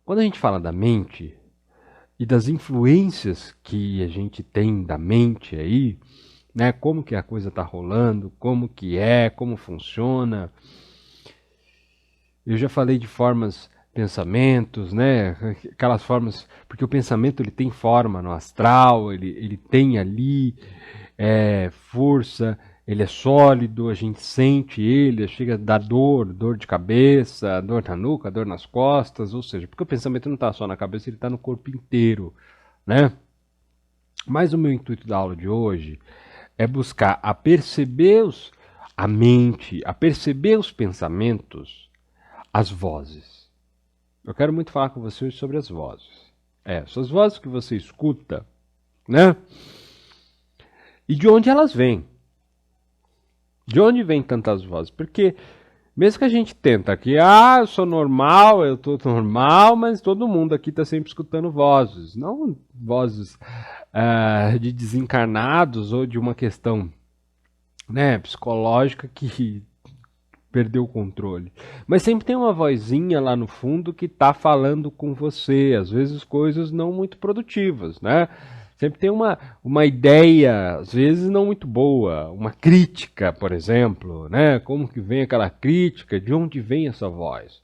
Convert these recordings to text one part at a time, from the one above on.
Quando a gente fala da mente e das influências que a gente tem da mente aí, né? Como que a coisa está rolando, como funciona. Eu já falei de formas, pensamentos, né? Aquelas formas, porque o pensamento ele tem forma no astral, ele tem ali força, ele é sólido, a gente sente ele, chega a dar dor de cabeça, dor na nuca, dor nas costas, ou seja, porque o pensamento não está só na cabeça, ele está no corpo inteiro, né? Mas o meu intuito da aula de hoje é buscar a perceber a mente, a perceber os pensamentos, as vozes. Eu quero muito falar com vocês sobre as vozes. Essas vozes que você escuta, né? E de onde elas vêm? De onde vêm tantas vozes? Porque mesmo que a gente tenta aqui, eu sou normal, eu tô normal, mas todo mundo aqui está sempre escutando vozes. Não vozes de desencarnados ou de uma questão, né, psicológica que perdeu o controle. Mas sempre tem uma vozinha lá no fundo que está falando com você, às vezes coisas não muito produtivas, né? Sempre tem uma ideia, às vezes não muito boa, uma crítica, por exemplo, né? Como que vem aquela crítica, de onde vem essa voz?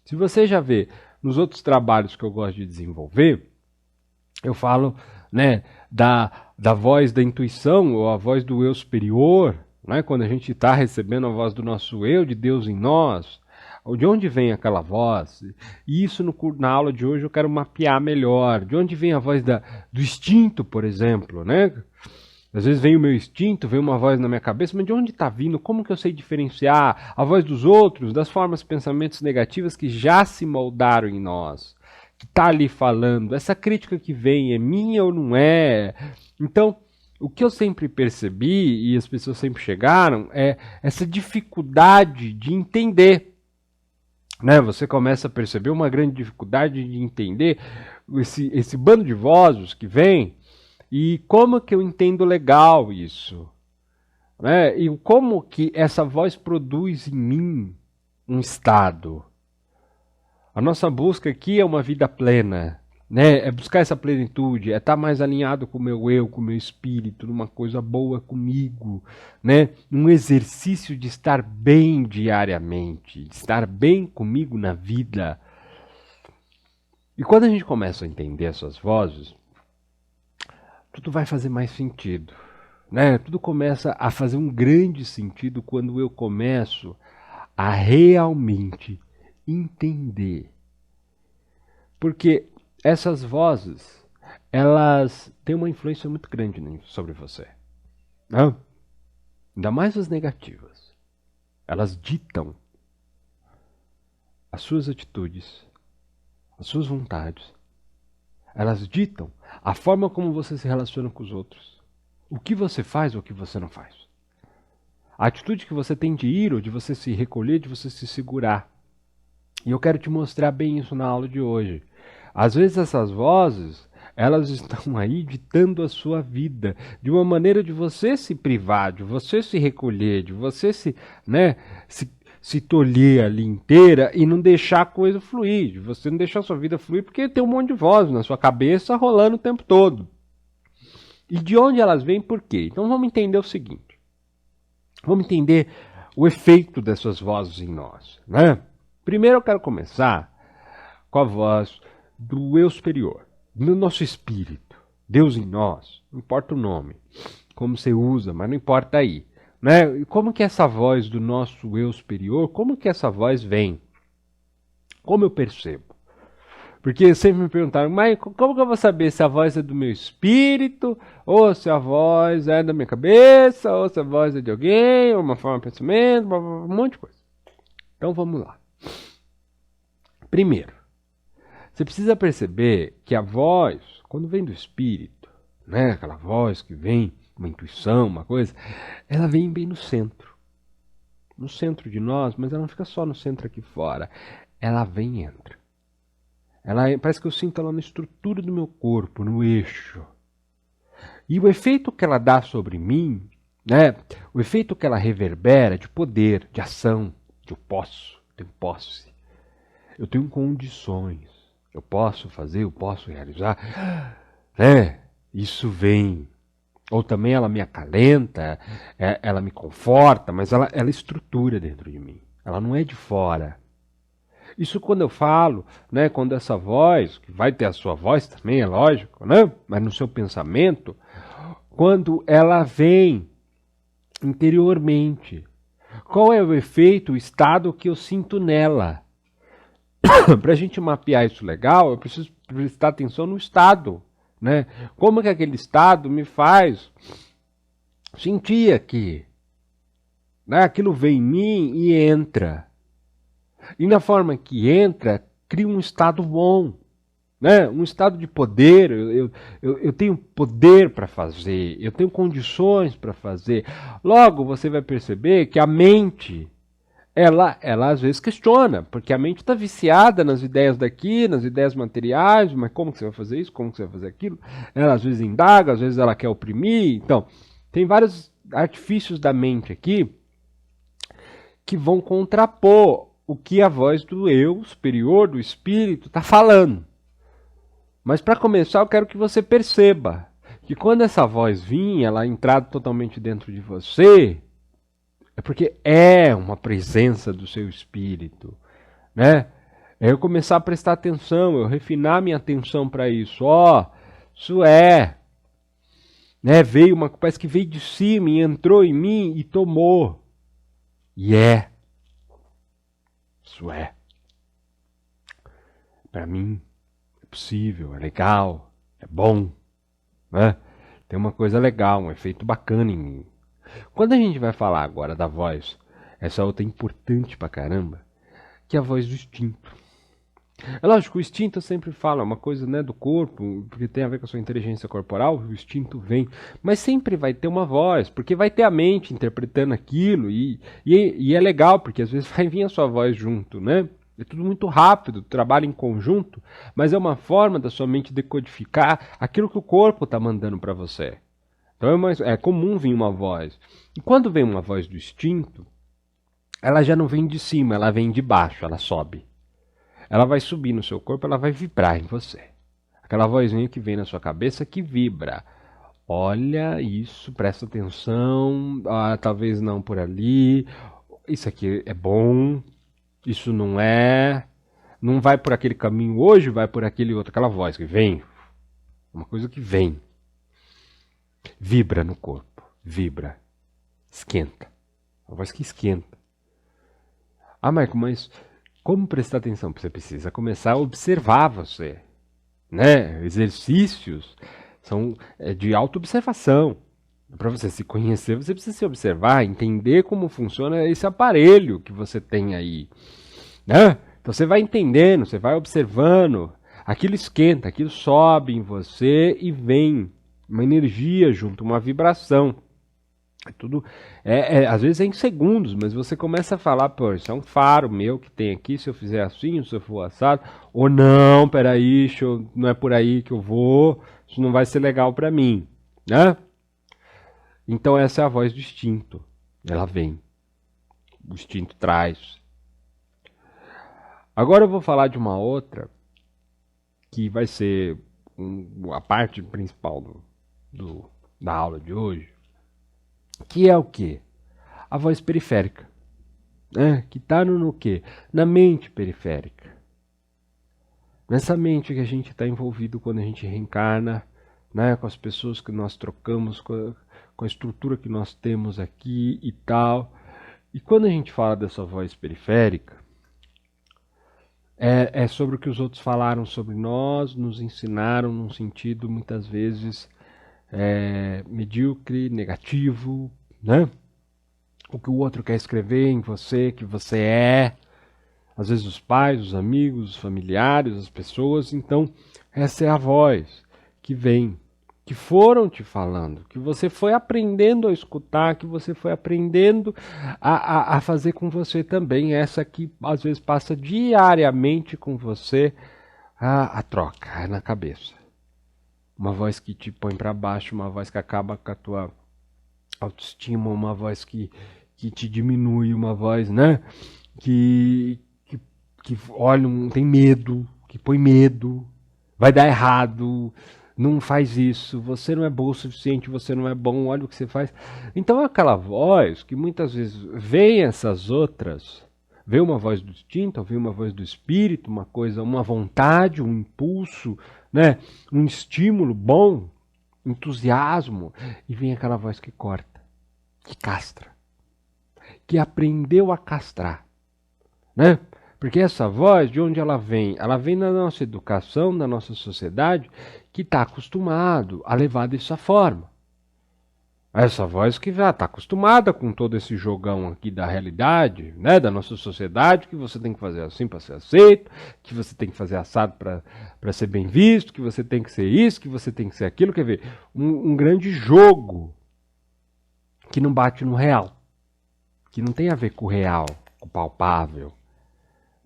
Se você já vê nos outros trabalhos que eu gosto de desenvolver, eu falo, né, da voz da intuição ou a voz do eu superior, né, quando a gente está recebendo a voz do nosso eu, de Deus em nós, de onde vem aquela voz? E isso na aula de hoje eu quero mapear melhor. De onde vem a voz do instinto, por exemplo, né? Às vezes vem o meu instinto, vem uma voz na minha cabeça, mas de onde está vindo? Como que eu sei diferenciar a voz dos outros, das formas, pensamentos negativas que já se moldaram em nós? Que está ali falando, essa crítica que vem é minha ou não é? Então, o que eu sempre percebi, e as pessoas sempre chegaram, é essa dificuldade de entender. Né? Você começa a perceber uma grande dificuldade de entender esse bando de vozes que vem e como que eu entendo legal isso. Né? E como que essa voz produz em mim um estado. A nossa busca aqui é uma vida plena, né? É buscar essa plenitude, é estar mais alinhado com o meu eu, com o meu espírito, numa coisa boa comigo, né? Um exercício de estar bem diariamente, de estar bem comigo na vida. E quando a gente começa a entender essas vozes, tudo vai fazer mais sentido, né? Tudo começa a fazer um grande sentido quando eu começo a realmente entender. Porque essas vozes, elas têm uma influência muito grande sobre você. Né? Ainda mais as negativas. Elas ditam as suas atitudes, as suas vontades. Elas ditam a forma como você se relaciona com os outros. O que você faz ou o que você não faz. A atitude que você tem de ir ou de você se recolher, de você se segurar. E eu quero te mostrar bem isso na aula de hoje. Às vezes essas vozes, elas estão aí ditando a sua vida, de uma maneira de você se privar, de você se recolher, de você se tolher ali inteira e não deixar a coisa fluir, de você não deixar a sua vida fluir, porque tem um monte de vozes na sua cabeça rolando o tempo todo. E de onde elas vêm, por quê? Então vamos entender o seguinte. Vamos entender o efeito dessas vozes em nós, né? Primeiro eu quero começar com a voz do eu superior, do nosso espírito, Deus em nós, não importa o nome, como você usa, mas não importa aí. Né? E como que essa voz do nosso eu superior, como que essa voz vem? Como eu percebo? Porque sempre me perguntaram, mas como que eu vou saber se a voz é do meu espírito, ou se a voz é da minha cabeça, ou se a voz é de alguém, ou uma forma de pensamento, um monte de coisa. Então vamos lá. Primeiro, você precisa perceber que a voz, quando vem do espírito, né, aquela voz que vem, uma intuição, uma coisa, ela vem bem no centro. No centro de nós, mas ela não fica só no centro aqui fora. Ela vem e entra. Parece que eu sinto ela na estrutura do meu corpo, no eixo. E o efeito que ela dá sobre mim, né, o efeito que ela reverbera de poder, de ação, de eu posso, tenho posse. Eu tenho condições. eu posso fazer, eu posso realizar, né? Isso vem. Ou também ela me acalenta, ela me conforta, mas ela estrutura dentro de mim. Ela não é de fora. Isso quando eu falo, né, quando essa voz, que vai ter a sua voz também, é lógico, né? Mas no seu pensamento, quando ela vem interiormente, qual é o efeito, o estado que eu sinto nela? Para a gente mapear isso legal, eu preciso prestar atenção no estado, né? Como que aquele estado me faz sentir aqui, né? Aquilo vem em mim e entra. E na forma que entra, cria um estado bom, né? Um estado de poder. Eu tenho poder para fazer, eu tenho condições para fazer. Logo, você vai perceber que a mente, ela às vezes questiona, porque a mente está viciada nas ideias daqui, nas ideias materiais, mas como que você vai fazer isso? Como que você vai fazer aquilo? Ela às vezes indaga, às vezes ela quer oprimir. Então, tem vários artifícios da mente aqui que vão contrapor o que a voz do eu superior, do espírito, está falando. Mas para começar, eu quero que você perceba que quando essa voz vir, ela entrar totalmente dentro de você, é porque é uma presença do seu espírito, né? É eu começar a prestar atenção, eu refinar minha atenção para isso. Isso é, né? Veio uma, parece que veio de cima e entrou em mim e tomou. E isso é. Para mim é possível, é legal, é bom, né? Tem uma coisa legal, um efeito bacana em mim. Quando a gente vai falar agora da voz, essa outra é importante pra caramba, que é a voz do instinto. É lógico, o instinto eu sempre falo, é uma coisa, né, do corpo, porque tem a ver com a sua inteligência corporal, o instinto vem, mas sempre vai ter uma voz, porque vai ter a mente interpretando aquilo, e é legal, porque às vezes vai vir a sua voz junto, né? É tudo muito rápido, trabalha em conjunto, mas é uma forma da sua mente decodificar aquilo que o corpo está mandando para você. Então é comum vir uma voz. E quando vem uma voz do instinto, ela já não vem de cima, ela vem de baixo, ela sobe. Ela vai subir no seu corpo, ela vai vibrar em você. Aquela vozinha que vem na sua cabeça que vibra. Olha isso, presta atenção, talvez não por ali, isso aqui é bom, isso não é, não vai por aquele caminho hoje, vai por aquele outro, aquela voz que vem, uma coisa que vem, vibra no corpo, vibra, esquenta, uma voz que esquenta. Marco, mas como prestar atenção? Você precisa começar a observar você, né? Exercícios são de autoobservação. Para você se conhecer, você precisa se observar, entender como funciona esse aparelho que você tem aí, né? Então você vai entendendo, você vai observando, aquilo esquenta, aquilo sobe em você e vem uma energia junto, uma vibração. Tudo às vezes é em segundos, mas você começa a falar, pô, isso é um faro meu que tem aqui, se eu fizer assim, se eu for assado, ou não, peraí, não é por aí que eu vou, isso não vai ser legal para mim, né? Então essa é a voz do instinto, ela vem, o instinto traz. Agora eu vou falar de uma outra, que vai ser a parte principal da aula de hoje, que é o quê? A voz periférica, né? Que está no quê? Na mente periférica. Nessa mente que a gente está envolvido quando a gente reencarna, né? Com as pessoas que nós trocamos, com a estrutura que nós temos aqui e tal. E quando a gente fala dessa voz periférica, é sobre o que os outros falaram sobre nós, nos ensinaram num sentido muitas vezes medíocre, negativo, né? O que o outro quer escrever em você, que você é, às vezes os pais, os amigos, os familiares, as pessoas. Então, essa é a voz que vem, que foram te falando, que você foi aprendendo a escutar, que você foi aprendendo a fazer com você também. Essa que às vezes passa diariamente com você a troca na cabeça. Uma voz que te põe para baixo, uma voz que acaba com a tua autoestima, uma voz que te diminui, uma voz, né? Que olha, tem medo, que põe medo, vai dar errado, não faz isso, você não é bom o suficiente, você não é bom, olha o que você faz. Então é aquela voz que muitas vezes vem essas outras, vem uma voz do instinto, vem uma voz do espírito, uma coisa, uma vontade, um impulso, né? Um estímulo bom, entusiasmo, e vem aquela voz que corta, que castra, que aprendeu a castrar, né? Porque essa voz, de onde ela vem? Ela vem da nossa educação, da nossa sociedade, que está acostumado a levar dessa forma. Essa voz que já está acostumada com todo esse jogão aqui da realidade, né, da nossa sociedade, que você tem que fazer assim para ser aceito, que você tem que fazer assado para ser bem visto, que você tem que ser isso, que você tem que ser aquilo. Quer ver? Um grande jogo que não bate no real, que não tem a ver com o real, com o palpável,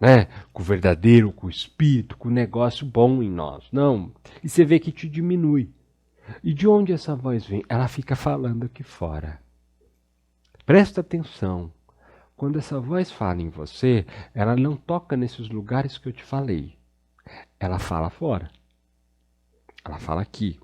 né? Com o verdadeiro, com o espírito, com o negócio bom em nós. Não. E você vê que te diminui. E de onde essa voz vem? Ela fica falando aqui fora. Presta atenção. Quando essa voz fala em você, ela não toca nesses lugares que eu te falei. Ela fala fora. Ela fala aqui.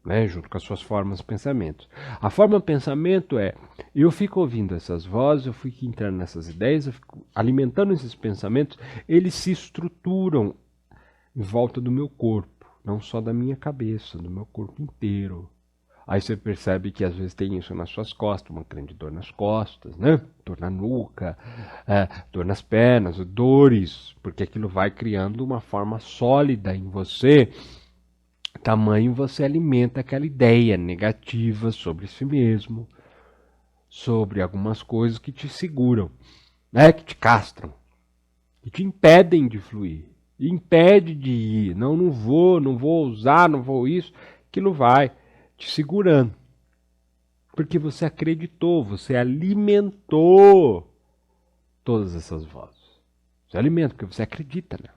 Né, junto com as suas formas de pensamento. A forma de pensamento é, eu fico ouvindo essas vozes, eu fico entrando nessas ideias, eu fico alimentando esses pensamentos, eles se estruturam em volta do meu corpo, não só da minha cabeça, do meu corpo inteiro. Aí você percebe que às vezes tem isso nas suas costas, uma grande dor nas costas, né? Dor na nuca, dor nas pernas, dores, porque aquilo vai criando uma forma sólida em você. Tamanho você alimenta aquela ideia negativa sobre si mesmo, sobre algumas coisas que te seguram, né, que te castram, que te impedem de fluir, impede de ir, não vou usar, não vou isso, aquilo vai te segurando, porque você acreditou, você alimentou todas essas vozes, você alimenta porque você acredita, né?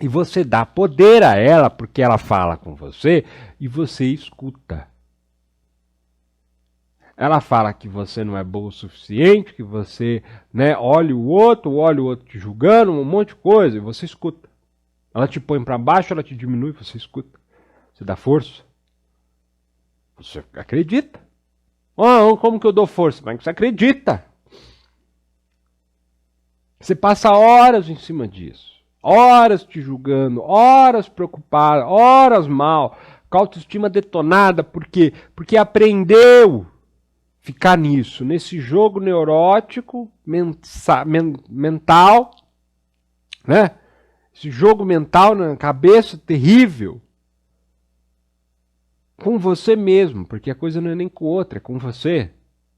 E você dá poder a ela, porque ela fala com você, e você escuta. Ela fala que você não é bom o suficiente, que você, né, olha o outro te julgando, um monte de coisa, e você escuta. Ela te põe para baixo, ela te diminui, você escuta. Você dá força. Você acredita. Como que eu dou força? Mas você acredita. Você passa horas em cima disso. Horas te julgando, horas preocupado, horas mal, com a autoestima detonada, por quê? Porque aprendeu ficar nisso, nesse jogo neurótico, mental, né? Esse jogo mental na cabeça terrível, com você mesmo, porque a coisa não é nem com outra, é com você.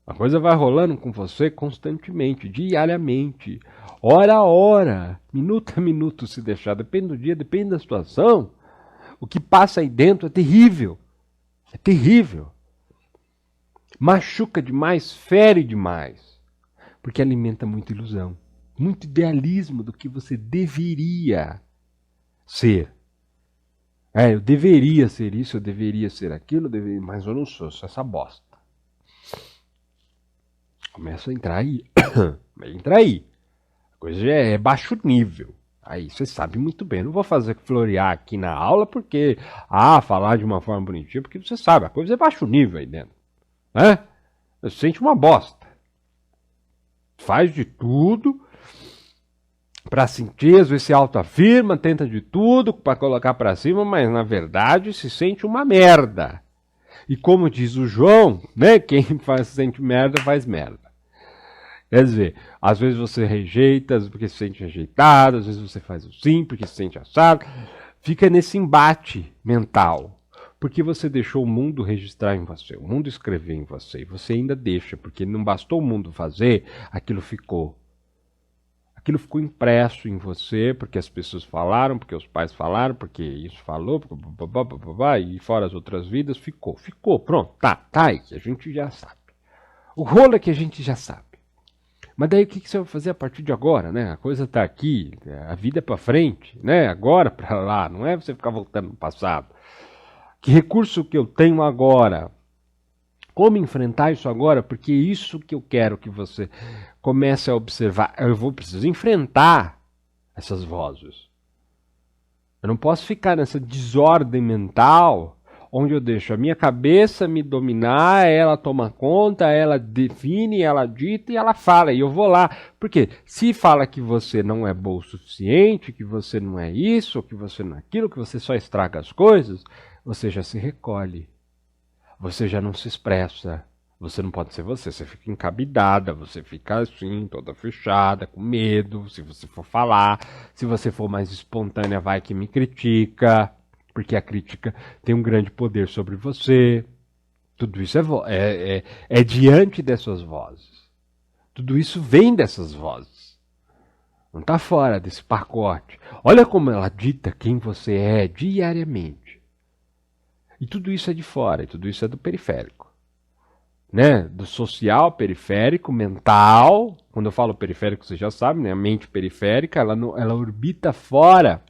A coisa vai rolando com você constantemente, diariamente, hora a hora, minuto a minuto, se deixar. Depende do dia, depende da situação. O que passa aí dentro é terrível. É terrível. Machuca demais, fere demais. Porque alimenta muita ilusão, muito idealismo do que você deveria ser. Eu deveria ser isso, eu deveria ser aquilo, mas eu não sou essa bosta. Começa a entrar aí. Entra aí. A coisa já é baixo nível. Aí você sabe muito bem. Não vou fazer florear aqui na aula porque, falar de uma forma bonitinha, porque você sabe, a coisa é baixo nível aí dentro. Né? Você sente uma bosta. Faz de tudo para sentir, às vezes se autoafirma, tenta de tudo para colocar para cima, mas na verdade se sente uma merda. E como diz o João, né, quem sente merda faz merda. Quer dizer, às vezes você rejeita porque se sente rejeitado, às vezes você faz o sim porque se sente assado. Fica nesse embate mental. Porque você deixou o mundo registrar em você, o mundo escrever em você. E você ainda deixa, porque não bastou o mundo fazer, aquilo ficou. Aquilo ficou impresso em você, porque as pessoas falaram, porque os pais falaram, porque isso falou, e fora as outras vidas, ficou, pronto, tá aí, a gente já sabe. O rolo é que a gente já sabe. Mas daí o que você vai fazer a partir de agora, né? A coisa tá aqui, a vida é pra frente, né? Agora pra lá, não é você ficar voltando no passado. Que recurso que eu tenho agora? Como enfrentar isso agora? Porque isso que eu quero que você comece a observar. Preciso enfrentar essas vozes. Eu não posso ficar nessa desordem mental onde eu deixo a minha cabeça me dominar, ela toma conta, ela define, ela dita e ela fala. E eu vou lá. Porque se fala que você não é bom o suficiente, que você não é isso, que você não é aquilo, que você só estraga as coisas, você já se recolhe. Você já não se expressa. Você não pode ser você. Você fica encabidada, você fica assim, toda fechada, com medo. Se você for falar, se você for mais espontânea, vai que me critica. Porque a crítica tem um grande poder sobre você. Tudo isso é diante dessas vozes. Tudo isso vem dessas vozes. Não está fora desse pacote. Olha como ela dita quem você é diariamente. E tudo isso é de fora, e tudo isso é do periférico. Né? Do social periférico, mental. Quando eu falo periférico, você já sabe, né? A mente periférica, ela orbita fora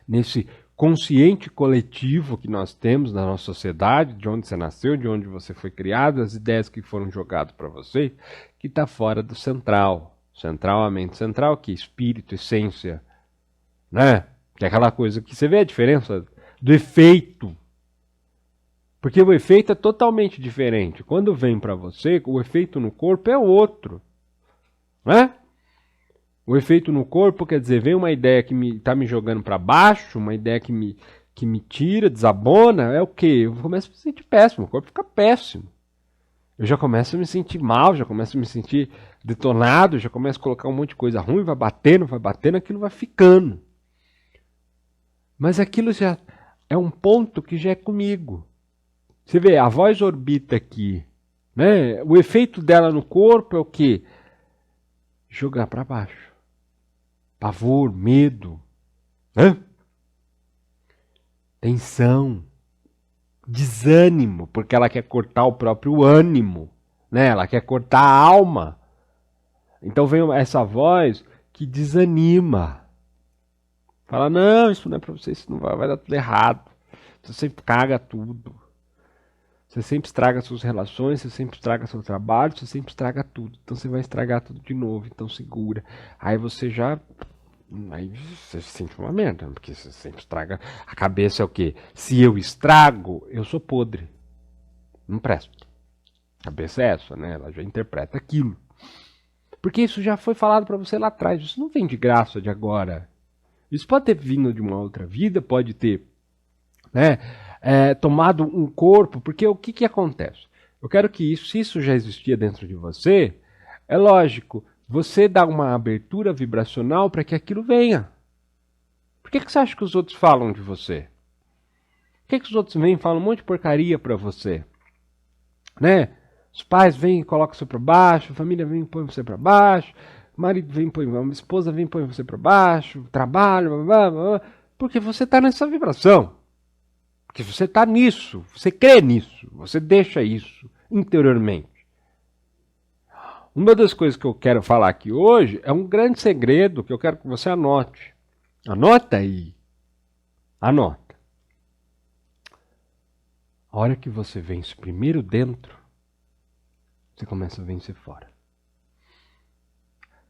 nesse consciente coletivo que nós temos na nossa sociedade, de onde você nasceu, de onde você foi criado, as ideias que foram jogadas para você, que está fora do central. Central, a mente central, que é espírito, essência, né? Que é aquela coisa que você vê a diferença do efeito. Porque o efeito é totalmente diferente. Quando vem para você, o efeito no corpo é outro, né? O efeito no corpo, quer dizer, vem uma ideia que está me jogando para baixo, uma ideia que me tira, desabona, é o quê? Eu começo a me sentir péssimo, o corpo fica péssimo. Eu já começo a me sentir mal, já começo a me sentir detonado, já começo a colocar um monte de coisa ruim, vai batendo, aquilo vai ficando. Mas aquilo já é um ponto que já é comigo. Você vê, a voz orbita aqui, né? O efeito dela no corpo é o quê? Jogar para baixo. Pavor, medo, né? Tensão, desânimo, porque ela quer cortar o próprio ânimo, né? Ela quer cortar a alma. Então vem essa voz que desanima. Fala, não, isso não é para você, isso não vai dar tudo errado. Você sempre caga tudo. Você sempre estraga suas relações, você sempre estraga seu trabalho, você sempre estraga tudo. Então você vai estragar tudo de novo, então segura. Aí você se sente uma merda, porque você sempre estraga. A cabeça é o quê? Se eu estrago, eu sou podre. Não presto. A cabeça é essa, né? Ela já interpreta aquilo. Porque isso já foi falado para você lá atrás. Isso não vem de graça de agora. Isso pode ter vindo de uma outra vida, pode ter, né, tomado um corpo, porque o que acontece? Eu quero que isso, se isso já existia dentro de você, é lógico, você dá uma abertura vibracional para que aquilo venha. Por que você acha que os outros falam de você? Por que os outros vêm e falam um monte de porcaria para você? Né? Os pais vêm e colocam você para baixo, a família vem e põe você para baixo, o marido vem e põe, a esposa vem e põe você para baixo, trabalho, blá, blá, blá, porque você está nessa vibração. Porque você está nisso, você crê nisso, você deixa isso interiormente. Uma das coisas que eu quero falar aqui hoje é um grande segredo que eu quero que você anote. Anota aí. Anota. A hora que você vence primeiro dentro, você começa a vencer fora.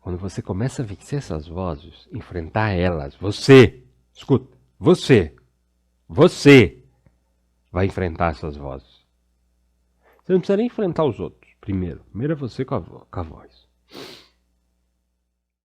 Quando você começa a vencer essas vozes, enfrentar elas, você vai enfrentar essas vozes. Você não precisa nem enfrentar os outros. Primeiro é você com a voz.